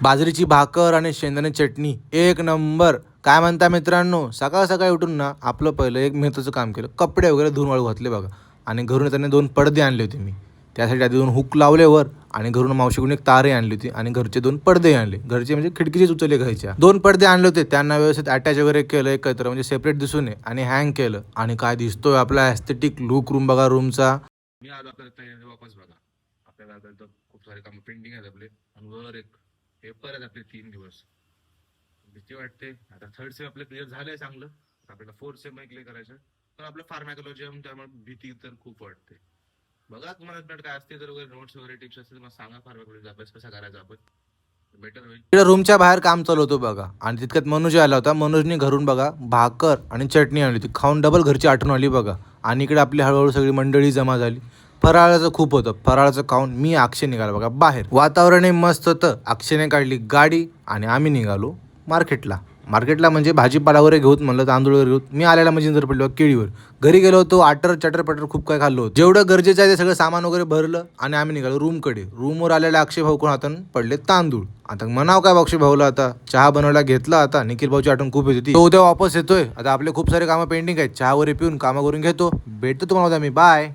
बाजरीची भाकर आणि शेंगदाणे चटणी एक नंबर. काय म्हणता मित्रांनो, सकाळ सकाळी उठून ना आपलं पहिलं एक महत्त्वाचं काम केलं, कपडे वगैरे धुवून वाळू घातले बघा. आणि घरून येताना 2 पडदे आणले होते मी. त्यासाठी आधी 2 हुक लावले वर आणि घरून मावशीकडून एक तारे आणली होती आणि घरचे 2 पडदे आणले. घरचे म्हणजे खिडकीचेच उचलले घ्यायच्या. 2 पडदे आणले होते, त्यांना व्यवस्थित अटॅच वगैरे केलं एकत्र, म्हणजे सेपरेट दिसू नये, आणि हँग केलं. आणि काय दिसतोय आपला एस्थेटिक लुक रूम बघा रूमचा. मी आलो आपल्याला तयारी वापस बघा. आपल्याला आता इथं खूप सारे काम पेंडिंग आहेत आपले, आणि वर एक पेपर आहेत आपले 3 दिवस. भीती वाटते. आता थर्ड सेम आपलं क्लिअर झालंय चांगलं, आपल्याला फोर्थ सेम क्लिअर करायचं. पण आपलं फार्मॅकोलॉजी आहे, त्यामुळे भीती तर खूप वाटते. बघा तुम्हाला काय असते तर वगैरे नोट्स वगैरे टिप्स असतील मला सांगा, फार्मॅकोलॉजी अभ्यास कसा करायचा आपण, बेटर होईल. इकडे रूमच्या बाहेर काम चालू होतं बघा, आणि तितक्यात मनोज आला होता. मनोजने घरून बघा भाकर आणि चटणी आणली होती. खाऊन डबल घरची आठवण आली बघा. आणि इकडे आपली हळूहळू सगळी मंडळी जमा झाली. फराळाचं खूप होतं. फराळाचं खाऊन मी अक्षय निघाला बघा बाहेर. वातावरणही मस्त होतं. अक्षयने काढली गाडी आणि आम्ही निघालो मार्केटला म्हणजे भाजीपाला वगैरे घेऊत म्हणलं, तांदूळ वगैरे घेऊत. मी आलेला म्हणजे जर पडलो केळीवर. घरी गेलो होतो, आटर चटर पटर खूप काय खाल्लो होतं. जेवढं गरजेचं आहे ते सगळं सामान वगैरे भरलं आणि आम्ही निघालो रूमकडे. रूमवर आलेल्या अक्षय भाऊ कोण हातानं पडले तांदूळ. आता म्हणाव काय अक्षय भाऊला, आता चहा बनवायला घेतला. आता निखिल भाऊची आठवण खूप येत होती. तो उद्या वापस येतोय. आता आपले खूप सारे कामं पेंडिंग आहेत. चहा वगैरे पिऊन कामं करून घेतो. भेटतो तुम्हाला उद्या मी. बाय.